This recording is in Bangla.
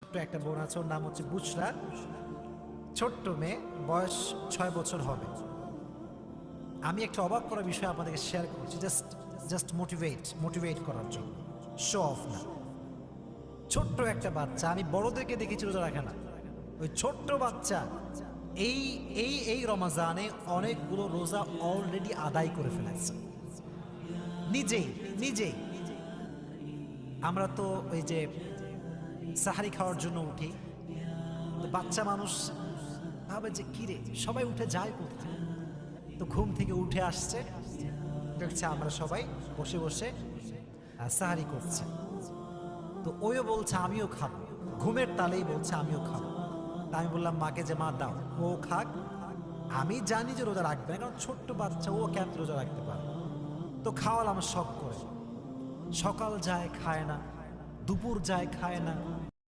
ছোট্ট একটা বোন আছে, ওর নাম হচ্ছে বুশরা, ছোট্ট মেয়ে, বয়স 6 বছর হবে। আমি একটা অবাক করা বিষয় আপনাদেরকে শেয়ার করছি, জাস্ট মোটিভেট করার জন্য, শো অফ না। ছোট্ট একটা বাচ্চা, আমি বড়দেরকে দেখেছি রোজা রাখে না, ওই ছোট্ট বাচ্চা এই এই এই রমাজানে অনেকগুলো রোজা অলরেডি আদায় করে ফেলেছে নিজেই নিজেই। আমরা তো ওই যে সাহারি খাওয়ার জন্য উঠি, তো বাচ্চা মানুষ ভাবে যে কিরে সবাই উঠে যায় কোথায়, তো ঘুম থেকে উঠে আসছে, দেখছে আমরা সবাই বসে বসে সাহারি করছি, তো ওইও বলছে আমিও খাবো, ঘুমের তালেই বলছে আমিও খাবো। তা আমি বললাম মাকে যে মা দাও, ও খাক, আমি জানি যে রোজা রাখবে না, কারণ ছোট্ট বাচ্চা, ও কেন রোজা রাখতে পারে। তো খাওয়ালাম শখ করে, সকাল যায় খায় না, দুপুর যায় খায় না,